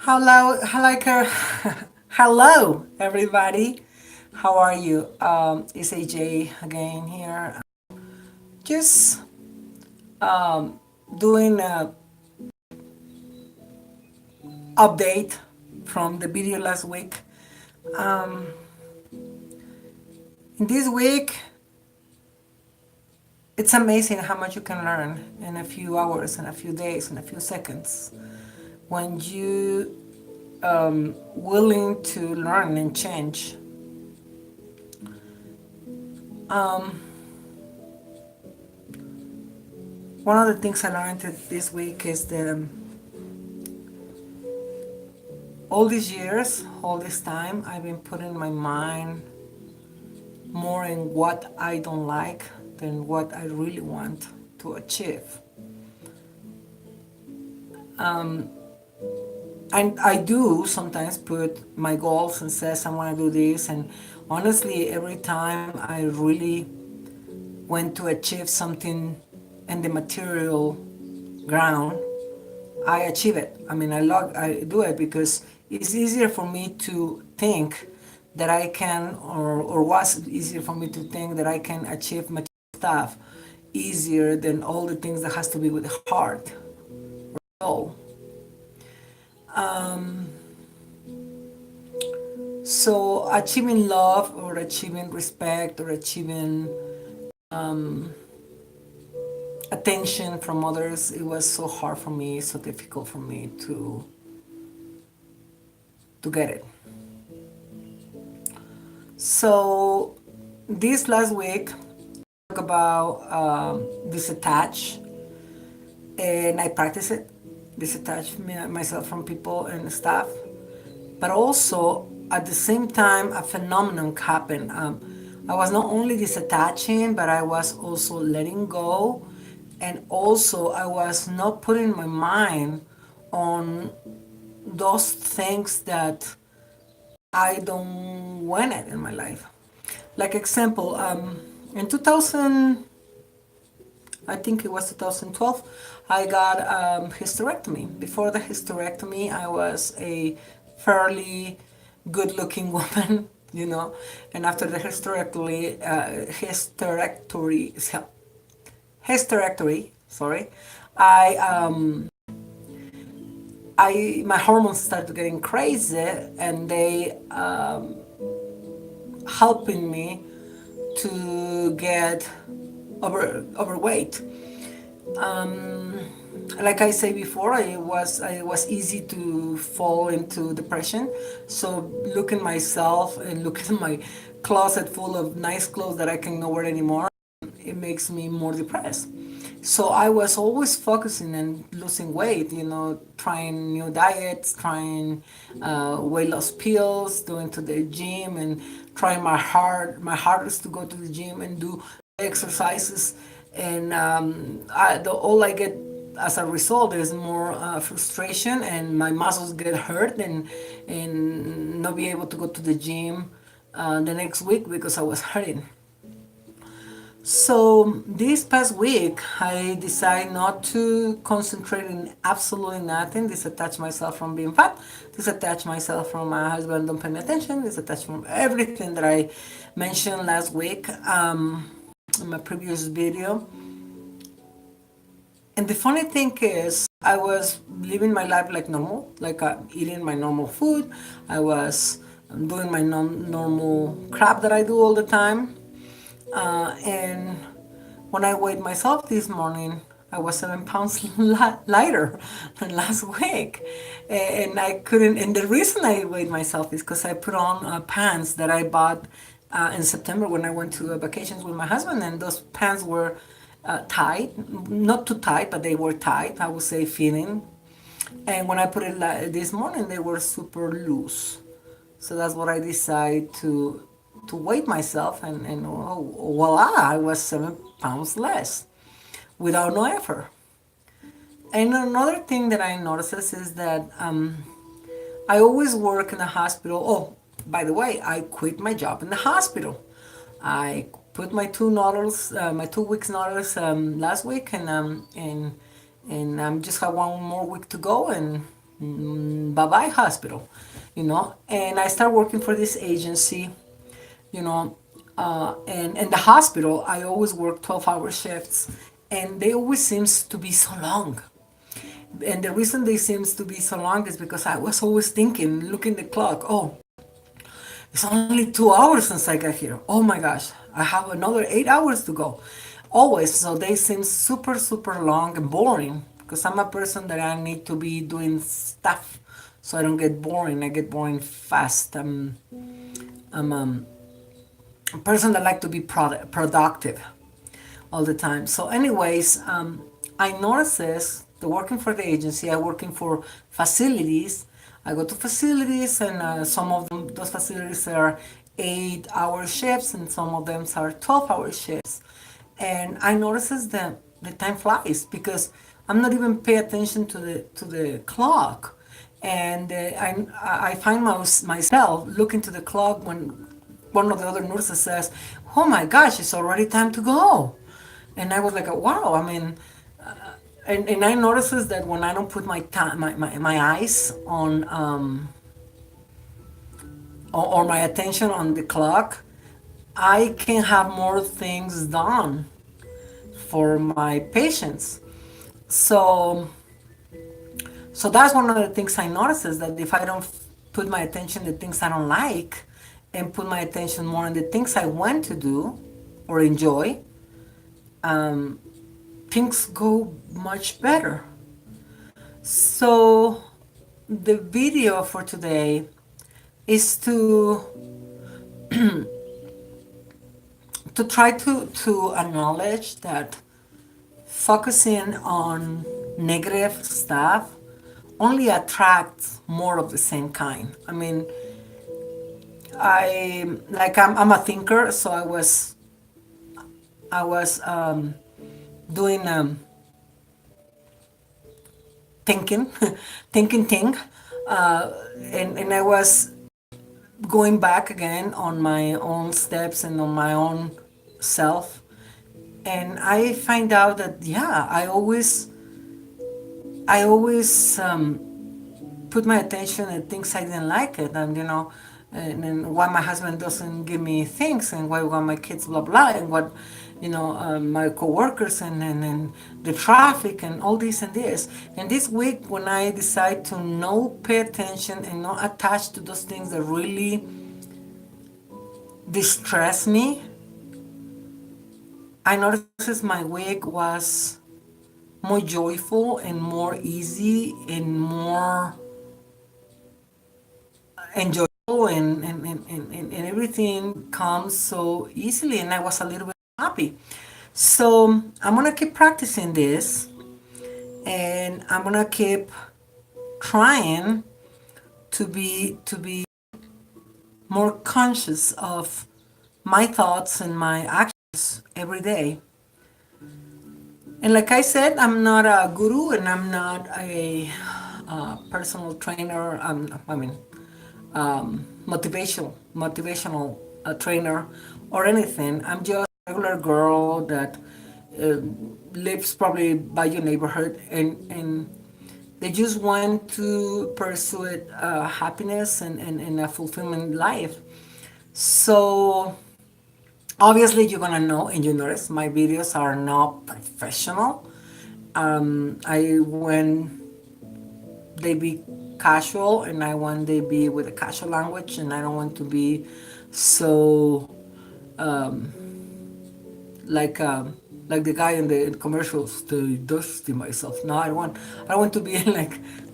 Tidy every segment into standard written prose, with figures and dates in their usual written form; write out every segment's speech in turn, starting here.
Hello, hello, hello, everybody. How are you? It's AJ again here. Just doing a update from the video last week. In this week, it's amazing how much you can learn in a few hours, in a few days, in a few seconds. When you willing to learn and change. One of the things I learned this week is that all these years, all this time, I've been putting my mind more in what I don't like than what I really want to achieve. And I do sometimes put my goals and says I want to do this, and honestly, every time I really want to achieve something in the material ground, I achieve it. I mean, I do it because it's easier for me to think that I can, or was easier for me to think that I can achieve material stuff easier than all the things that has to be with the heart or soul. So achieving love or achieving respect or achieving attention from others, it was so hard for me, so difficult for me to get it. So this last week, I talk about disattach, and I practice it, disattach myself from people and stuff. But also at the same time, a phenomenon happened. I was not only disattaching, but I was also letting go, and also I was not putting my mind on those things that I don't want it in my life. Like example, in 2000, I think it was 2012, I got hysterectomy. Before the hysterectomy, I was a fairly good-looking woman, and after the hysterectomy, sorry, I my hormones started getting crazy, and they helping me to get overweight. Like I say before, I was easy to fall into depression. So looking myself and looking at my closet full of nice clothes that I can not wear anymore, it makes me more depressed. So I was always focusing on losing weight, trying new diets, trying weight loss pills, going to the gym, and trying my hardest to go to the gym and do exercises. And all I get as a result is more frustration, and my muscles get hurt, and not be able to go to the gym the next week because I was hurting. So this past week, I decided not to concentrate in absolutely nothing, disattach myself from being fat, disattach myself from my husband don't pay me attention, disattach from everything that I mentioned last week in my previous video. And the funny thing is, I was living my life like normal, like eating my normal food. I was doing my normal crap that I do all the time. And when I weighed myself this morning, I was 7 pounds lighter than last week. And I couldn't, and the reason I weighed myself is because I put on pants that I bought in September when I went to vacations with my husband, and those pants were tight, not too tight, but they were tight, I would say fitting. And when I put it this morning, they were super loose. So that's what I decided to weight myself, and voila, I was 7 pounds less without no effort. And another thing that I noticed is that I always work in a hospital. Oh, by the way, I quit my job in the hospital. I put my 2 weeks notice last week, and just have one more week to go, and bye bye hospital, And I started working for this agency, you know, and in the hospital, I always work 12-hour shifts, and they always seems to be so long. And the reason they seems to be so long is because I was always thinking, looking the clock, oh, it's only 2 hours since I got here. Oh my gosh, I have another 8 hours to go. Always, so they seem super, super long and boring because I'm a person that I need to be doing stuff so I don't get boring. I get boring fast. I'm a person that like to be productive all the time. So, anyways, I notices the working for the agency. I working for facilities. I go to facilities, and some of them, those facilities are 8-hour shifts, and some of them are 12-hour shifts. And I notices that the time flies because I'm not even pay attention to the clock, and I find myself looking to the clock when one of the other nurses says, "Oh my gosh, it's already time to go," and I was like, "Wow!" I mean, and I notices that when I don't put my eyes on or my attention on the clock, I can have more things done for my patients. So so that's one of the things I notice is that if I don't put my attention to things I don't like and put my attention more on the things I want to do or enjoy, things go much better. So the video for today is to try to acknowledge that focusing on negative stuff only attracts more of the same kind. I mean, I'm a thinker, so I was doing thinking, thinking thing, and I was going back again on my own steps and on my own self, and I find out that yeah, I always put my attention at things I didn't like it, and and why my husband doesn't give me things, and why my kids blah blah, and what my coworkers and the traffic and all this and this. And this week, when I decide to not pay attention and not attach to those things that really distress me, I noticed my week was more joyful and more easy and more enjoyable, and everything comes so easily, and I was a little bit happy. So I'm gonna keep practicing this, and I'm gonna keep trying to be more conscious of my thoughts and my actions every day. And like I said, I'm not a guru and I'm not a personal trainer. I mean, motivational trainer or anything. I'm just a regular girl that uh, lives probably by your neighborhood, and they just want to pursue it, happiness and a fulfillment life. So obviously you're gonna know and you notice my videos are not professional. I when they be casual, and I want they be with a casual language, and I don't want to be so like um, like the guy in the commercials, the dusty myself. No, I don't want to be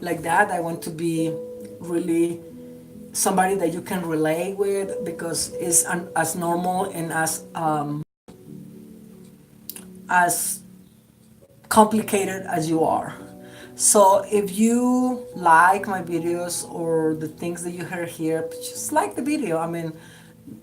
like that. I want to be really somebody that you can relate with because it's as normal and as complicated as you are. So if you like my videos or the things that you hear here, just like the video. I mean,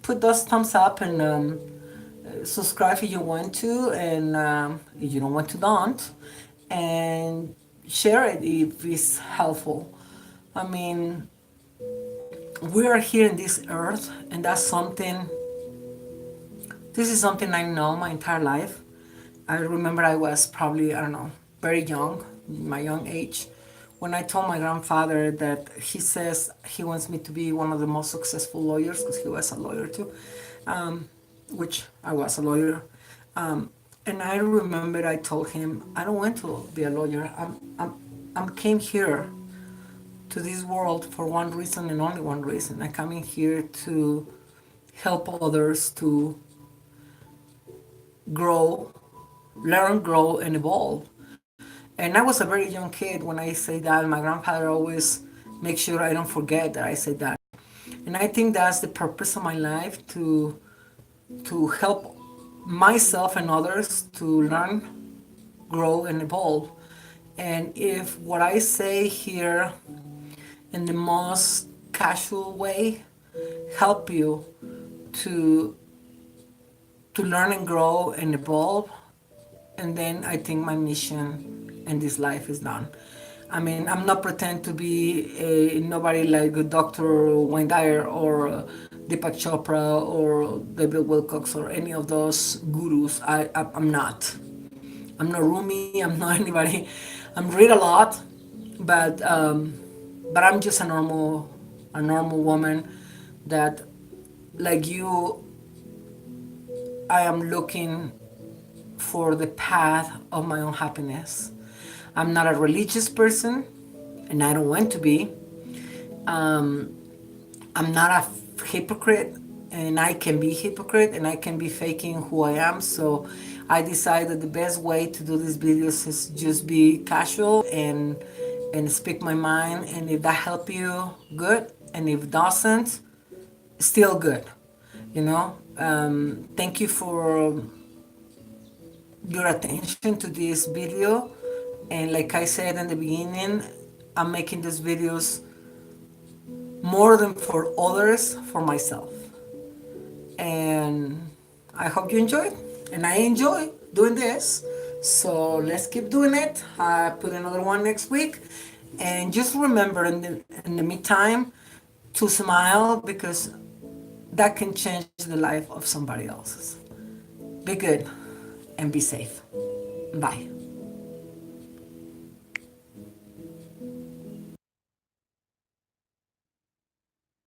put those thumbs up, and subscribe if you want to, and if you don't want to, don't. And share it if it's helpful. I mean, we are here in this earth, and that's something. This is something I know my entire life. I remember I was probably, I don't know, very young, my young age, when I told my grandfather that he says he wants me to be one of the most successful lawyers, because he was a lawyer too, which I was a lawyer. And I remember I told him, I don't want to be a lawyer. I'm came here to this world for one reason and only one reason. I come in here to help others to grow, learn, grow, and evolve. And I was a very young kid when I say that. My grandfather always makes sure I don't forget that I say that. And I think that's the purpose of my life, to help myself and others to learn, grow, and evolve. And if what I say here in the most casual way help you to learn and grow and evolve, and then I think my mission in this life is done. I mean, I'm not pretend to be nobody like Dr. Wayne Dyer or Deepak Chopra or David Wilcox or any of those gurus. I'm not. I'm not Rumi. I'm not anybody. I'm read a lot, but I'm just a normal woman that, like you, I am looking for the path of my own happiness. I'm not a religious person, and I don't want to be. I'm not a hypocrite, and I can be hypocrite, and I can be faking who I am. So I decided the best way to do these videos is just be casual and speak my mind. And if that help you, good. And if it doesn't, still good. Thank you for your attention to this video. And like I said in the beginning, I'm making these videos more than for others, for myself. And I hope you enjoyed. And I enjoy doing this. So let's keep doing it. I put another one next week. And just remember in the meantime to smile, because that can change the life of somebody else's. Be good and be safe. Bye.